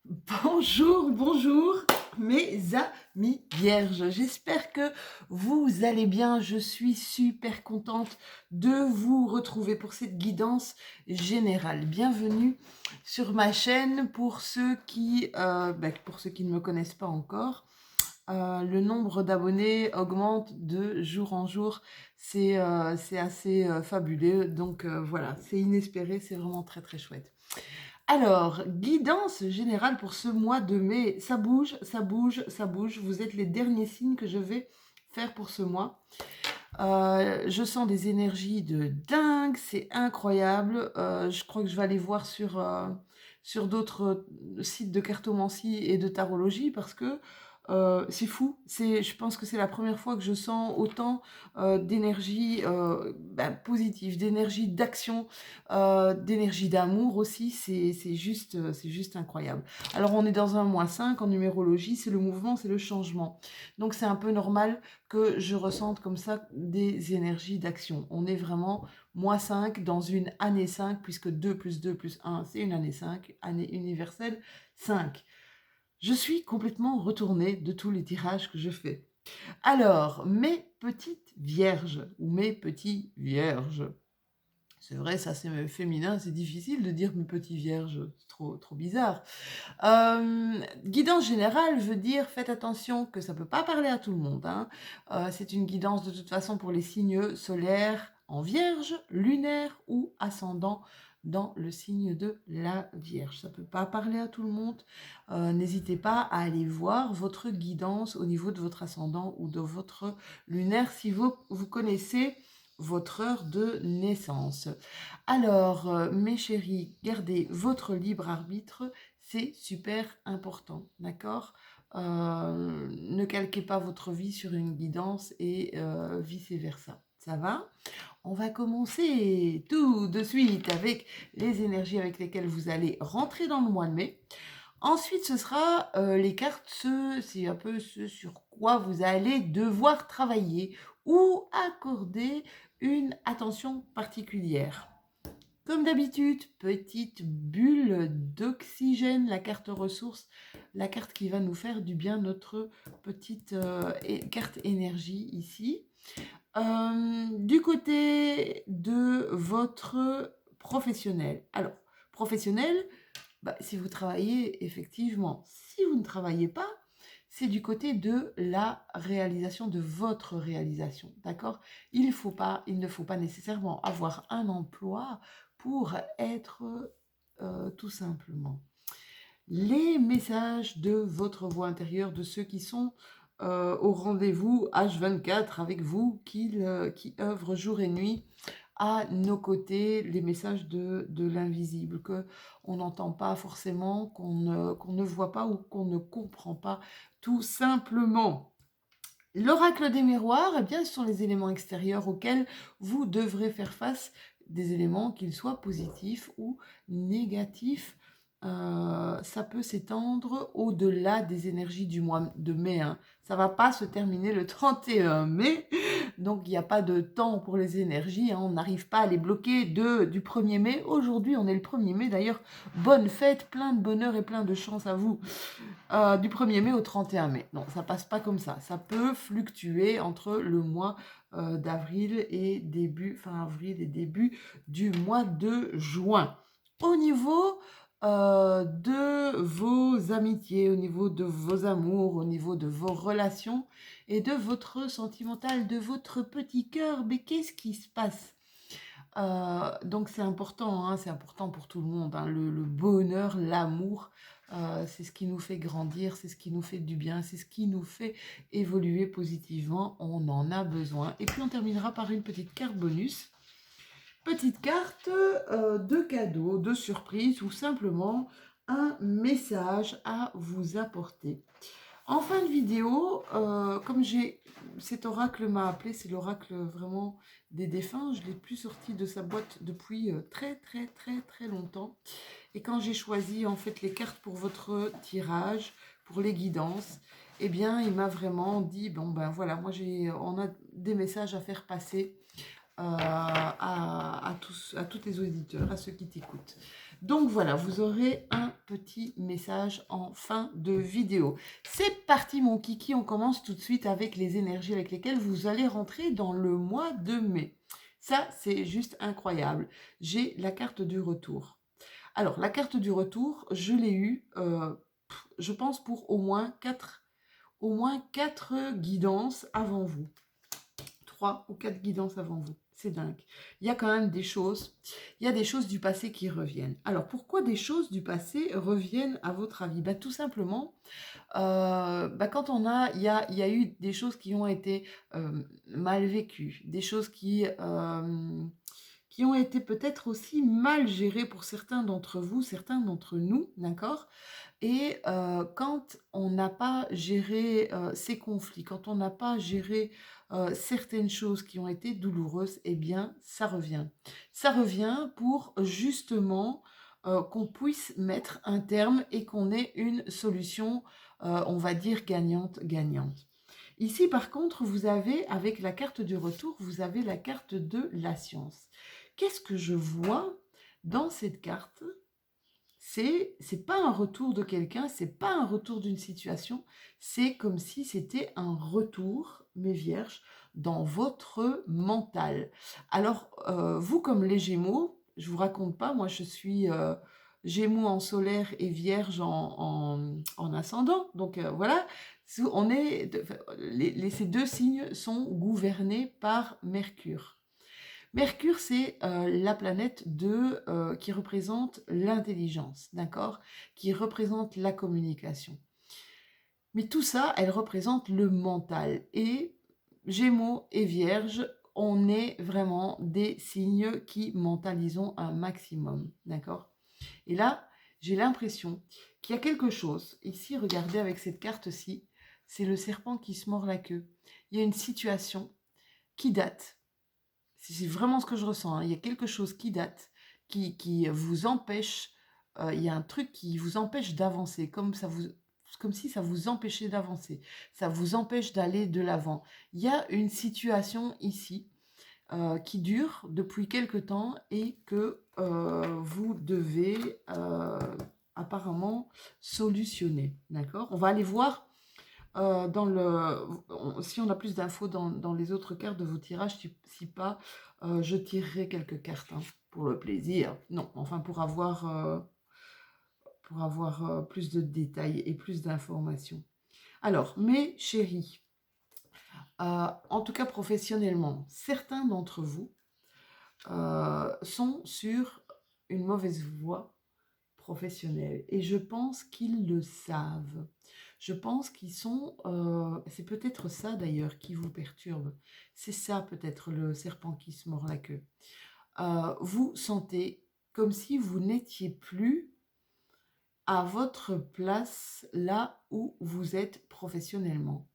Bonjour, bonjour mes amis vierges, j'espère que vous allez bien, je suis super contente de vous retrouver pour cette guidance générale. Bienvenue sur ma chaîne pour ceux qui ne me connaissent pas encore. Le nombre d'abonnés augmente de jour en jour, c'est assez fabuleux, donc voilà, c'est inespéré, c'est vraiment très très chouette. Alors, guidance générale pour ce mois de mai. Ça bouge, ça bouge, ça bouge. Vous êtes les derniers signes que je vais faire pour ce mois. Je sens des énergies de dingue, c'est incroyable. Je crois que je vais aller voir sur d'autres sites de cartomancie et de tarologie parce que c'est fou. Je pense que c'est la première fois que je sens autant d'énergie positive, d'énergie d'action, d'énergie d'amour aussi. C'est juste incroyable. Alors on est dans un mois 5 en numérologie, c'est le mouvement, c'est le changement. Donc c'est un peu normal que je ressente comme ça des énergies d'action. On est vraiment mois 5 dans une année 5, puisque 2 plus 2 plus 1, c'est une année 5, année universelle 5. Je suis complètement retournée de tous les tirages que je fais. Alors, mes petites vierges, ou mes petits vierges, c'est vrai, ça c'est féminin, c'est difficile de dire mes petits vierges, c'est trop bizarre. Guidance générale veut dire, faites attention que ça ne peut pas parler à tout le monde, hein. C'est une guidance de toute façon pour les signes solaires en vierge, lunaire ou ascendant dans le signe de la Vierge. Ça ne peut pas parler à tout le monde. N'hésitez pas à aller voir votre guidance au niveau de votre ascendant ou de votre lunaire si vous connaissez votre heure de naissance. Alors, mes chéris, gardez votre libre arbitre, c'est super important, d'accord? Ne calquez pas votre vie sur une guidance et vice-versa. Ça va? On va commencer tout de suite avec les énergies avec lesquelles vous allez rentrer dans le mois de mai. Ensuite, ce sera les cartes, c'est un peu ce sur quoi vous allez devoir travailler ou accorder une attention particulière. Comme d'habitude, petite bulle d'oxygène, la carte ressource, la carte qui va nous faire du bien, notre petite carte énergie ici. Du côté de votre professionnel. Alors, professionnel, si vous travaillez, effectivement. Si vous ne travaillez pas, c'est du côté de la réalisation, de votre réalisation, d'accord? Il ne faut pas nécessairement avoir un emploi pour être tout simplement. Les messages de votre voix intérieure, de ceux qui sont au rendez-vous H24 avec vous, qui œuvrent jour et nuit à nos côtés, les messages de l'invisible, qu'on n'entend pas forcément, qu'on ne voit pas ou qu'on ne comprend pas, tout simplement. L'oracle des miroirs, eh bien, ce sont les éléments extérieurs auxquels vous devrez faire face, des éléments qu'ils soient positifs ou négatifs. Ça peut s'étendre au-delà des énergies du mois de mai, hein. Ça ne va pas se terminer le 31 mai, donc il n'y a pas de temps pour les énergies, hein. On n'arrive pas à les bloquer du 1er mai. Aujourd'hui, on est le 1er mai, d'ailleurs, bonne fête, plein de bonheur et plein de chance à vous. Du 1er mai au 31 mai. Non, ça passe pas comme ça. Ça peut fluctuer entre le mois d'avril et fin avril et début du mois de juin. Au niveau de vos amitiés, au niveau de vos amours, au niveau de vos relations et de votre sentimental, de votre petit cœur, mais qu'est-ce qui se passe? Donc c'est important, hein, c'est important pour tout le monde, hein, le bonheur, l'amour, c'est ce qui nous fait grandir, c'est ce qui nous fait du bien, c'est ce qui nous fait évoluer positivement, on en a besoin. Et puis on terminera par une petite carte bonus, petite carte de cadeau, de surprise ou simplement un message à vous apporter. En fin de vidéo, comme cet oracle m'a appelé, c'est l'oracle vraiment des défunts, je ne l'ai plus sorti de sa boîte depuis très longtemps. Et quand j'ai choisi en fait les cartes pour votre tirage, pour les guidances, eh bien il m'a vraiment dit, bon ben voilà, on a des messages à faire passer à tous les auditeurs, à ceux qui t'écoutent. Donc voilà, vous aurez un petit message en fin de vidéo. C'est parti mon kiki, on commence tout de suite avec les énergies avec lesquelles vous allez rentrer dans le mois de mai. Ça, c'est juste incroyable. J'ai la carte du retour. Alors, la carte du retour, je l'ai eue, je pense, pour au moins quatre guidances avant vous. 3 ou 4 guidances avant vous. C'est dingue. Il y a quand même des choses, il y a des choses du passé qui reviennent. Alors, pourquoi des choses du passé reviennent à votre avis? Tout simplement, quand il y a eu des choses qui ont été mal vécues, des choses qui ont été peut-être aussi mal gérées pour certains d'entre vous, certains d'entre nous, d'accord? Et quand on n'a pas géré ces conflits, quand on n'a pas géré certaines choses qui ont été douloureuses, eh bien, ça revient. Ça revient pour justement qu'on puisse mettre un terme et qu'on ait une solution, on va dire, gagnante-gagnante. Ici, par contre, vous avez, avec la carte du retour, vous avez la carte de la science. Qu'est-ce que je vois dans cette carte? C'est pas un retour de quelqu'un, c'est pas un retour d'une situation, c'est comme si c'était un retour, mes vierges, dans votre mental. Alors, vous comme les Gémeaux, je vous raconte pas, moi je suis Gémeaux en solaire et Vierge en ascendant, donc voilà, on est, ces deux signes sont gouvernés par Mercure. Mercure, c'est la planète qui représente l'intelligence, d'accord? Qui représente la communication. Mais tout ça, elle représente le mental. Et Gémeaux et Vierge, on est vraiment des signes qui mentalisons un maximum, d'accord? Et là, j'ai l'impression qu'il y a quelque chose. Ici, regardez avec cette carte-ci, c'est le serpent qui se mord la queue. Il y a une situation qui date. C'est vraiment ce que je ressens, hein. Il y a quelque chose qui date, qui vous empêche, il y a un truc qui vous empêche d'avancer, comme si ça vous empêchait d'avancer, ça vous empêche d'aller de l'avant. Il y a une situation ici qui dure depuis quelque temps et que vous devez apparemment solutionner, d'accord? On va aller voir si on a plus d'infos dans les autres cartes de vos tirages, si pas, je tirerai quelques cartes hein, pour le plaisir. Non, enfin pour avoir plus de détails et plus d'informations. Alors, mes chéris, en tout cas professionnellement, certains d'entre vous sont sur une mauvaise voie professionnelle et je pense qu'ils le savent. Je pense qu'ils sont... c'est peut-être ça d'ailleurs qui vous perturbe. C'est ça peut-être le serpent qui se mord la queue. Vous sentez comme si vous n'étiez plus à votre place là où vous êtes professionnellement.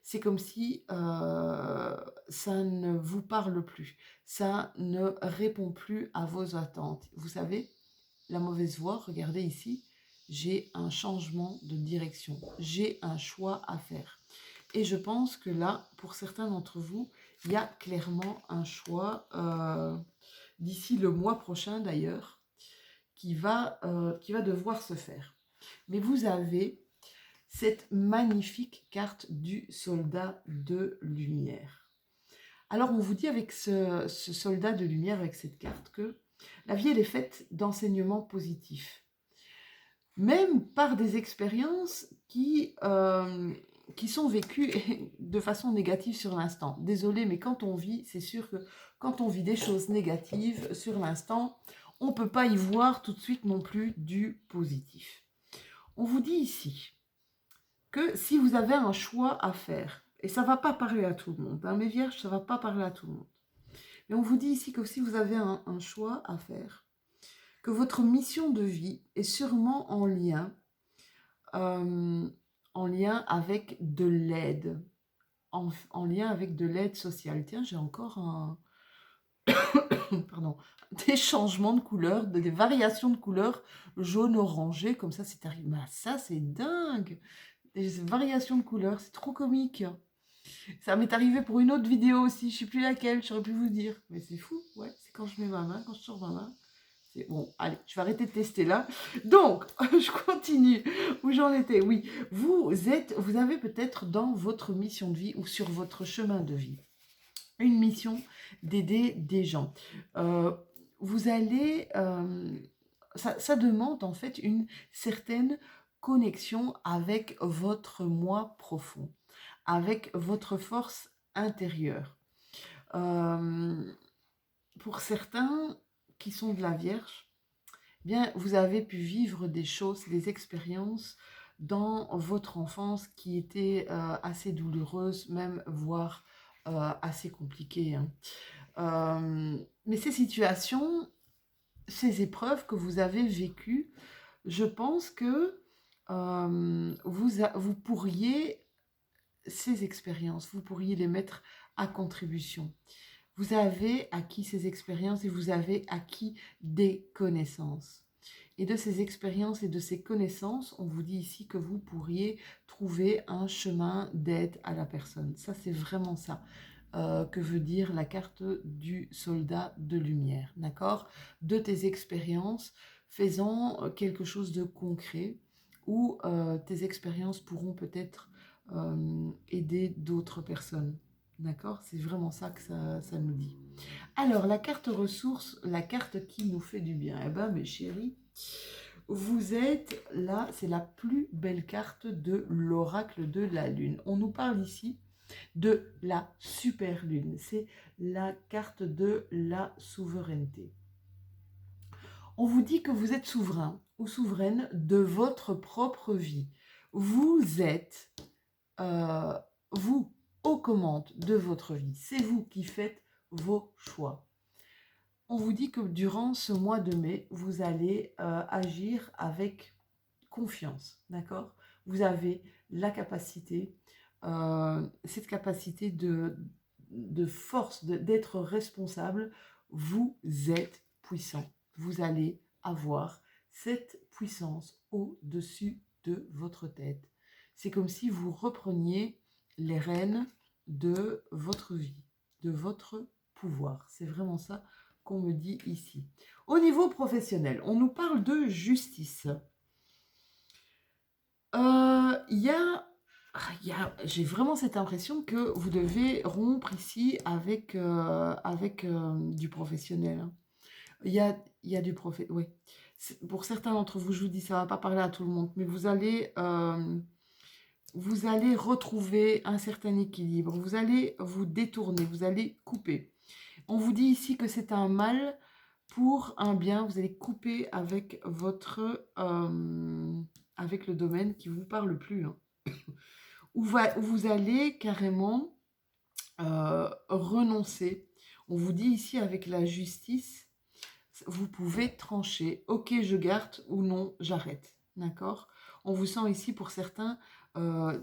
C'est comme si ça ne vous parle plus, ça ne répond plus à vos attentes. Vous savez, la mauvaise voie, regardez ici, j'ai un changement de direction, j'ai un choix à faire. Et je pense que là, pour certains d'entre vous, il y a clairement un choix d'ici le mois prochain d'ailleurs, qui va devoir se faire. Mais vous avez cette magnifique carte du soldat de lumière. Alors on vous dit avec ce soldat de lumière, avec cette carte, que la vie elle est faite d'enseignements positifs. Même par des expériences qui sont vécues de façon négative sur l'instant. Désolée, mais quand on vit, c'est sûr que quand on vit des choses négatives sur l'instant, on ne peut pas y voir tout de suite non plus du positif. On vous dit ici que si vous avez un choix à faire, et ça ne va pas parler à tout le monde, hein, mes vierges, ça ne va pas parler à tout le monde, mais on vous dit ici que si vous avez un choix à faire, que votre mission de vie est sûrement en lien avec de l'aide, en lien avec de l'aide sociale. Tiens, j'ai encore pardon, des changements de couleurs, des variations de couleurs jaune-orangé, comme ça c'est arrivé. Mais ça c'est dingue! Des variations de couleurs, c'est trop comique. Ça m'est arrivé pour une autre vidéo aussi, je sais plus laquelle, j'aurais pu vous dire. Mais c'est fou, ouais, c'est quand je mets ma main, quand je sors ma main, Bon, allez, je vais arrêter de tester là. Donc, je continue. Où j'en étais? Oui, vous avez peut-être dans votre mission de vie ou sur votre chemin de vie une mission d'aider des gens. Vous allez... ça demande en fait une certaine connexion avec votre moi profond, avec votre force intérieure. Pour certains qui sont de la Vierge, bien, vous avez pu vivre des choses, des expériences dans votre enfance qui étaient assez douloureuses, même voire assez compliquées, hein. Mais ces situations, ces épreuves que vous avez vécues, je pense que vous pourriez, ces expériences, vous pourriez les mettre à contribution. Vous avez acquis ces expériences et vous avez acquis des connaissances. Et de ces expériences et de ces connaissances, on vous dit ici que vous pourriez trouver un chemin d'aide à la personne. Ça, c'est vraiment ça que veut dire la carte du soldat de lumière. D'accord? De tes expériences, faisant quelque chose de concret où tes expériences pourront peut-être aider d'autres personnes. D'accord? C'est vraiment ça que ça nous dit. Alors, la carte ressources, la carte qui nous fait du bien. Eh bien, mes chéris, vous êtes là, c'est la plus belle carte de l'oracle de la lune. On nous parle ici de la super lune. C'est la carte de la souveraineté. On vous dit que vous êtes souverain ou souveraine de votre propre vie. Vous êtes, vous, aux commandes de votre vie. C'est vous qui faites vos choix. On vous dit que durant ce mois de mai, vous allez agir avec confiance, d'accord? Vous avez la capacité, cette capacité de force, d'être responsable. Vous êtes puissant. Vous allez avoir cette puissance au-dessus de votre tête. C'est comme si vous repreniez les rênes de votre vie, de votre pouvoir. C'est vraiment ça qu'on me dit ici. Au niveau professionnel, on nous parle de justice. J'ai vraiment cette impression que vous devez rompre ici avec du professionnel, hein. Il y a du professionnel, oui. Pour certains d'entre vous, je vous dis, ça ne va pas parler à tout le monde, mais vous allez retrouver un certain équilibre. Vous allez vous détourner, vous allez couper. On vous dit ici que c'est un mal pour un bien. Vous allez couper avec avec le domaine qui ne vous parle plus, hein. Où vous allez carrément renoncer. On vous dit ici avec la justice, vous pouvez trancher. Ok, je garde ou non, j'arrête. D'accord? On vous sent ici pour certains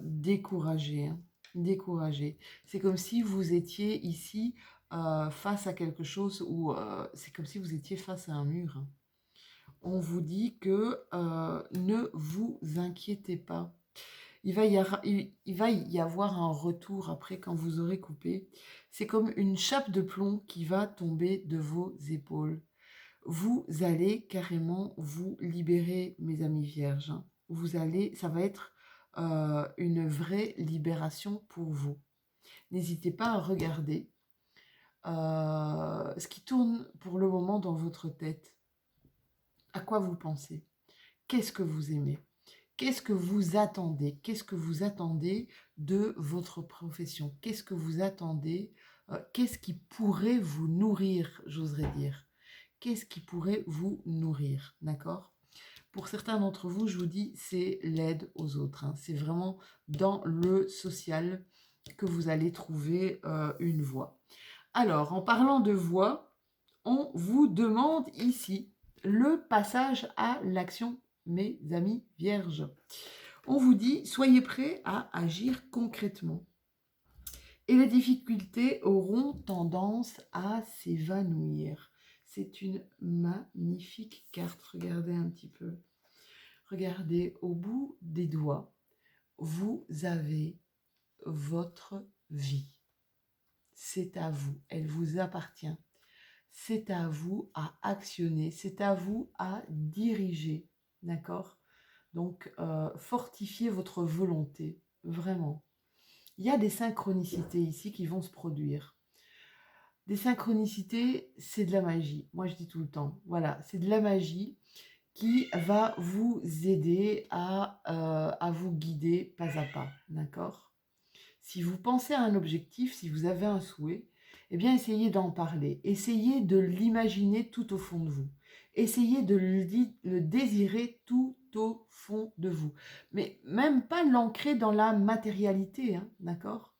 découragé, hein. Découragé. C'est comme si vous étiez ici face à quelque chose où c'est comme si vous étiez face à un mur, hein. On vous dit que ne vous inquiétez pas. Il va y avoir un retour après quand vous aurez coupé. C'est comme une chape de plomb qui va tomber de vos épaules. Vous allez carrément vous libérer, mes amis vierges, hein. Ça va être une vraie libération pour vous. N'hésitez pas à regarder ce qui tourne pour le moment dans votre tête. À quoi vous pensez? Qu'est-ce que vous aimez? Qu'est-ce que vous attendez? Qu'est-ce que vous attendez de votre profession? Qu'est-ce que vous attendez? Qu'est-ce qui pourrait vous nourrir, j'oserais dire? Qu'est-ce qui pourrait vous nourrir? D'accord? Pour certains d'entre vous, je vous dis, c'est l'aide aux autres, hein. C'est vraiment dans le social que vous allez trouver une voie. Alors, en parlant de voie, on vous demande ici le passage à l'action, mes amis vierges. On vous dit, soyez prêts à agir concrètement. Et les difficultés auront tendance à s'évanouir. C'est une magnifique carte. Regardez un petit peu. Regardez au bout des doigts. Vous avez votre vie. C'est à vous. Elle vous appartient. c'est à vous à actionner, c'est à vous à diriger, d'accord? Donc, fortifiez votre volonté, vraiment. Il y a des synchronicités ici qui vont se produire. Des synchronicités, c'est de la magie. Moi, je dis tout le temps, voilà, c'est de la magie qui va vous aider à vous guider pas à pas, d'accord? Si vous pensez à un objectif, si vous avez un souhait, eh bien, essayez d'en parler. Essayez de l'imaginer tout au fond de vous. Essayez de le désirer tout au fond de vous. Mais même pas l'ancrer dans la matérialité, hein, d'accord?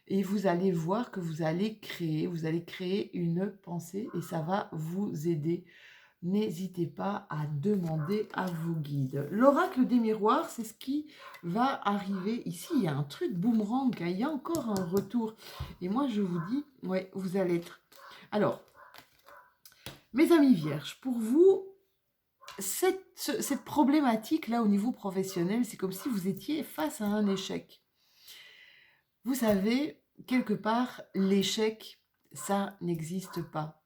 Et vous allez voir que vous allez créer une pensée et ça va vous aider. N'hésitez pas à demander à vos guides. L'oracle des miroirs, c'est ce qui va arriver ici. Il y a un truc boomerang, hein, il y a encore un retour. Et moi, je vous dis, ouais, vous allez être... Alors, mes amis vierges, pour vous, cette problématique-là au niveau professionnel, c'est comme si vous étiez face à un échec. Vous savez, quelque part, l'échec, ça n'existe pas.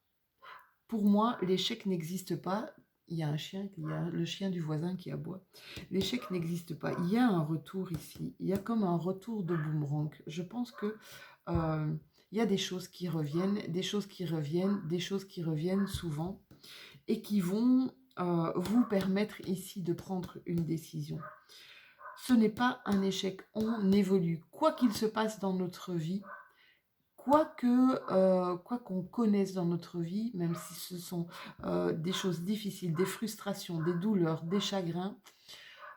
Pour moi, l'échec n'existe pas. Il y a le chien du voisin qui aboie. L'échec n'existe pas. Il y a un retour ici. Il y a comme un retour de boomerang. Je pense que il y a des choses qui reviennent, des choses qui reviennent, des choses qui reviennent souvent et qui vont vous permettre ici de prendre une décision. Ce n'est pas un échec. On évolue. Quoi qu'il se passe dans notre vie, quoi qu'on connaisse dans notre vie, même si ce sont des choses difficiles, des frustrations, des douleurs, des chagrins,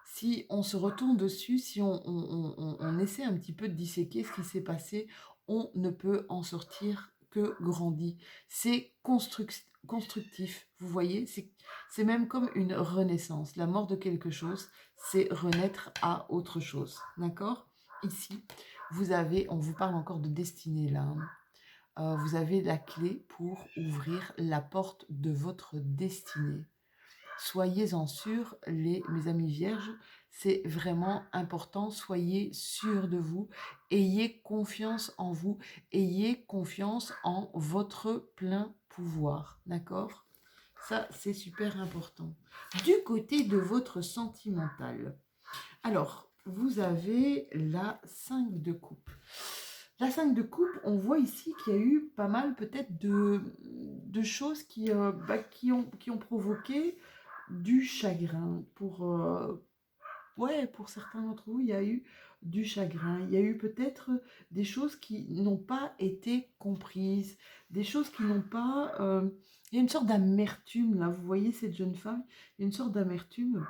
si on se retourne dessus, si on essaie un petit peu de disséquer ce qui s'est passé, on ne peut en sortir que grandi. C'est constructif, vous voyez, c'est même comme une renaissance. La mort de quelque chose, c'est renaître à autre chose, d'accord? Ici, on vous parle encore de destinée là, hein. Vous avez la clé pour ouvrir la porte de votre destinée. Soyez-en sûrs, mes amis vierges, c'est vraiment important. Soyez sûrs de vous, ayez confiance en vous, ayez confiance en votre plein pouvoir, d'accord? Ça, c'est super important. Du côté de votre sentimental, alors, vous avez la 5 de coupe. La 5 de coupe, on voit ici qu'il y a eu pas mal peut-être de choses qui ont provoqué du chagrin. Pour certains d'entre vous, il y a eu du chagrin. Il y a eu peut-être des choses qui n'ont pas été comprises, des choses qui n'ont pas... il y a une sorte d'amertume, là. Vous voyez cette jeune femme, il y a une sorte d'amertume.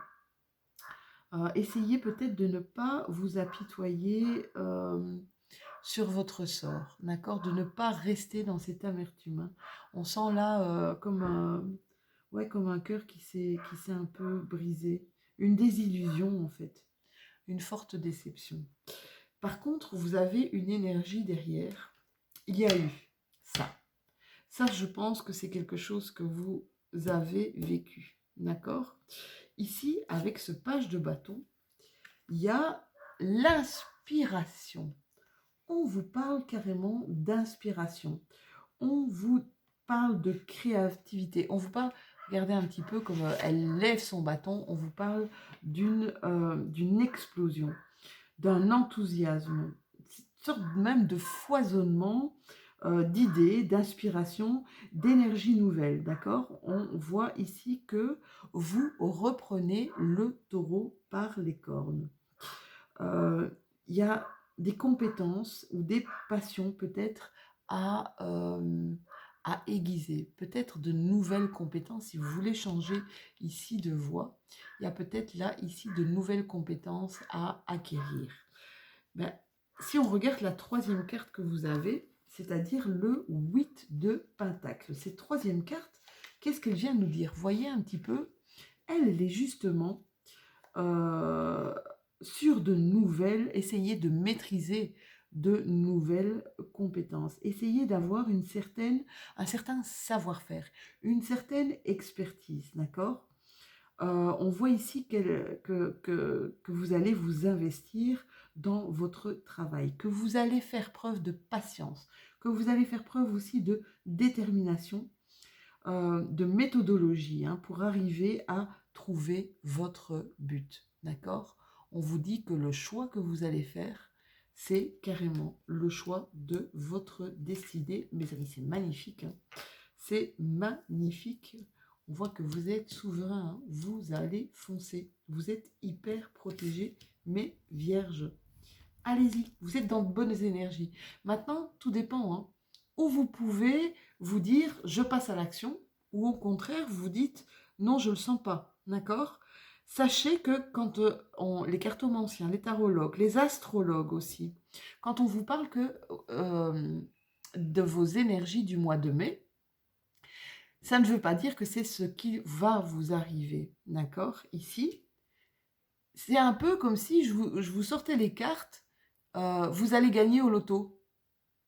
Essayez peut-être de ne pas vous apitoyer sur votre sort, d'accord? De ne pas rester dans cette amertume, hein. On sent là comme un cœur qui s'est un peu brisé. Une désillusion en fait, une forte déception. Par contre, vous avez une énergie derrière. Il y a eu ça. Ça, je pense que c'est quelque chose que vous avez vécu, d'accord? Ici, avec ce page de bâton, il y a l'inspiration. On vous parle carrément d'inspiration. On vous parle de créativité. On vous parle, regardez un petit peu comme elle lève son bâton, on vous parle d'une explosion, d'un enthousiasme, une sorte même de foisonnement d'idées, d'inspiration, d'énergie nouvelle, d'accord? On voit ici que vous reprenez le taureau par les cornes. Il y a des compétences ou des passions peut-être à aiguiser, peut-être de nouvelles compétences. Si vous voulez changer ici de voie, il y a peut-être là, ici, de nouvelles compétences à acquérir. Ben, si on regarde la troisième carte que vous avez, c'est-à-dire le 8 de Pentacle. Cette troisième carte, qu'est-ce qu'elle vient nous dire? Voyez un petit peu, elle est justement sur de nouvelles, essayez de maîtriser de nouvelles compétences. Essayez d'avoir un certain savoir-faire, une certaine expertise, d'accord? On voit ici que vous allez vous investir dans votre travail, que vous allez faire preuve de patience, que vous allez faire preuve aussi de détermination de méthodologie hein, pour arriver à trouver votre but. D'accord? On vous dit que le choix que vous allez faire, c'est carrément le choix de votre destinée. Mes amis, c'est magnifique. Hein. C'est magnifique. On voit que vous êtes souverain. Hein. Vous allez foncer. Vous êtes hyper protégé, mais vierge. Allez-y, vous êtes dans de bonnes énergies. Maintenant, tout dépend. Hein. Ou vous pouvez vous dire, je passe à l'action, ou au contraire, vous dites, non, je ne le sens pas. D'accord? Sachez que quand les cartomanciens, les tarologues, les astrologues aussi, quand on vous parle de vos énergies du mois de mai, ça ne veut pas dire que c'est ce qui va vous arriver. D'accord? Ici, c'est un peu comme si je vous sortais les cartes, vous allez gagner au loto.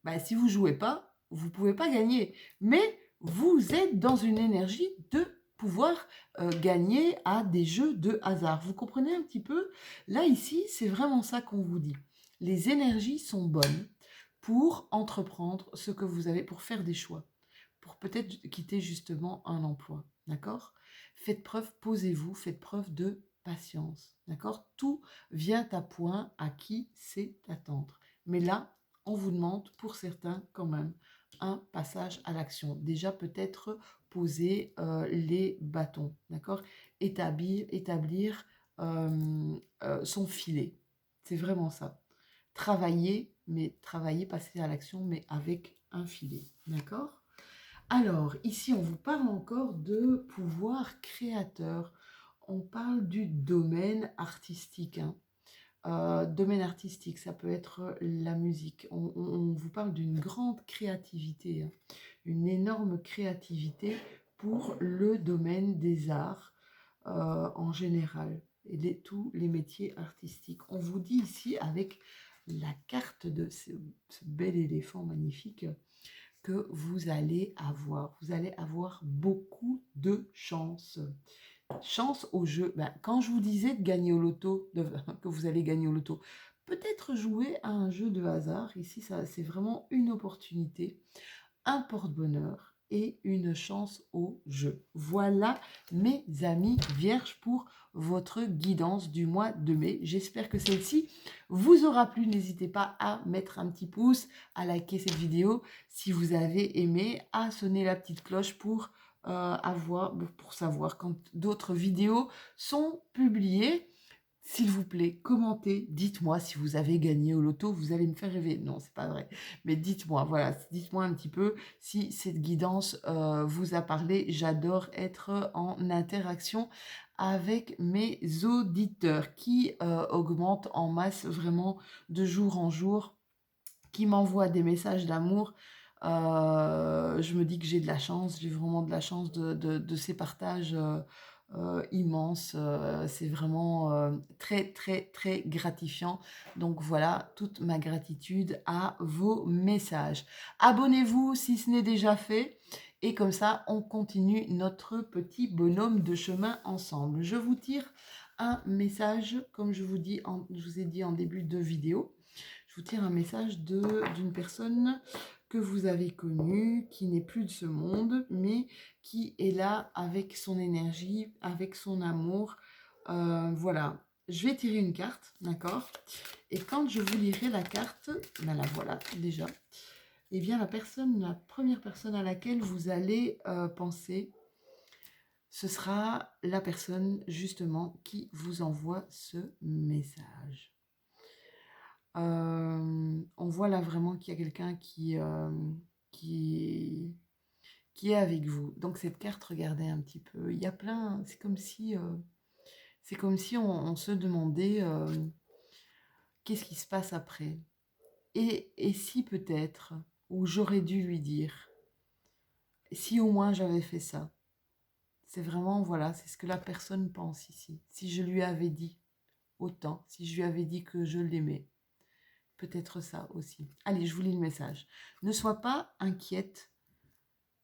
Bah, si vous ne jouez pas, vous ne pouvez pas gagner. Mais vous êtes dans une énergie de pouvoir gagner à des jeux de hasard. Vous comprenez un petit peu? Là, ici, c'est vraiment ça qu'on vous dit. Les énergies sont bonnes pour entreprendre ce que vous avez, pour faire des choix, pour peut-être quitter justement un emploi. D'accord? Faites preuve, posez-vous, faites preuve de patience. D'accord? Tout vient à point à qui sait attendre. Mais là, on vous demande pour certains quand même un passage à l'action. Déjà peut-être poser les bâtons, d'accord? Établir son filet. C'est vraiment ça. Travailler, passer à l'action, mais avec un filet, d'accord? Alors, ici, on vous parle encore de pouvoir créateur. On parle du domaine artistique, hein. Domaine artistique, ça peut être la musique. On vous parle d'une grande créativité, hein, une énorme créativité pour le domaine des arts en général et tous les métiers artistiques. On vous dit ici avec la carte de ce bel éléphant magnifique que vous allez avoir beaucoup de chance. Chance au jeu. Ben, quand je vous disais de gagner au loto, que vous allez gagner au loto, peut-être jouer à un jeu de hasard. Ici, c'est vraiment une opportunité, un porte-bonheur et une chance au jeu. Voilà, mes amis vierges, pour votre guidance du mois de mai. J'espère que celle-ci vous aura plu. N'hésitez pas à mettre un petit pouce, à liker cette vidéo si vous avez aimé, à sonner la petite cloche pour savoir quand d'autres vidéos sont publiées. S'il vous plaît, commentez, dites-moi si vous avez gagné au loto, vous allez me faire rêver. Non, c'est pas vrai. Mais dites-moi, voilà, dites-moi un petit peu si cette guidance vous a parlé. J'adore être en interaction avec mes auditeurs qui augmentent en masse vraiment de jour en jour, qui m'envoient des messages d'amour. Je me dis que j'ai de la chance, j'ai vraiment de la chance de ces partages immenses. C'est vraiment très, très, très gratifiant. Donc voilà, toute ma gratitude à vos messages. Abonnez-vous si ce n'est déjà fait. Et comme ça, on continue notre petit bonhomme de chemin ensemble. Je vous tire un message, comme je vous ai dit en début de vidéo. Je vous tire un message d'une personne que vous avez connue, qui n'est plus de ce monde, mais qui est là avec son énergie, avec son amour. Voilà, je vais tirer une carte, d'accord? Et quand je vous lirai la carte, ben la voilà déjà, et bien la première personne à laquelle vous allez penser, ce sera la personne justement qui vous envoie ce message. On voit là vraiment qu'il y a quelqu'un qui est avec vous. Donc cette carte, regardez un petit peu. Il y a plein, c'est comme si on se demandait qu'est-ce qui se passe après. Et si peut-être, ou j'aurais dû lui dire, si au moins j'avais fait ça. C'est vraiment, voilà, c'est ce que la personne pense ici. Si je lui avais dit autant, si je lui avais dit que je l'aimais. Peut-être ça aussi. Allez, je vous lis le message. Ne sois pas inquiète,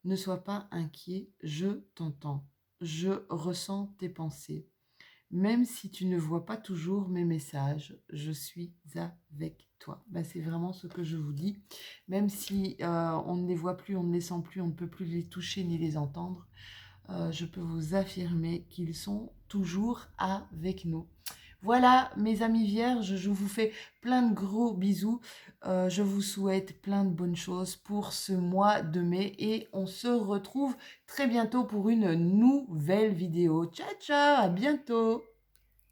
ne sois pas inquiet, je t'entends. Je ressens tes pensées. même si tu ne vois pas toujours mes messages, je suis avec toi. Ben, c'est vraiment ce que je vous dis. Même si on ne les voit plus, on ne les sent plus, on ne peut plus les toucher ni les entendre, je peux vous affirmer qu'ils sont toujours avec nous. Voilà, mes amis vierges, je vous fais plein de gros bisous. Je vous souhaite plein de bonnes choses pour ce mois de mai et on se retrouve très bientôt pour une nouvelle vidéo. Ciao, ciao, à bientôt.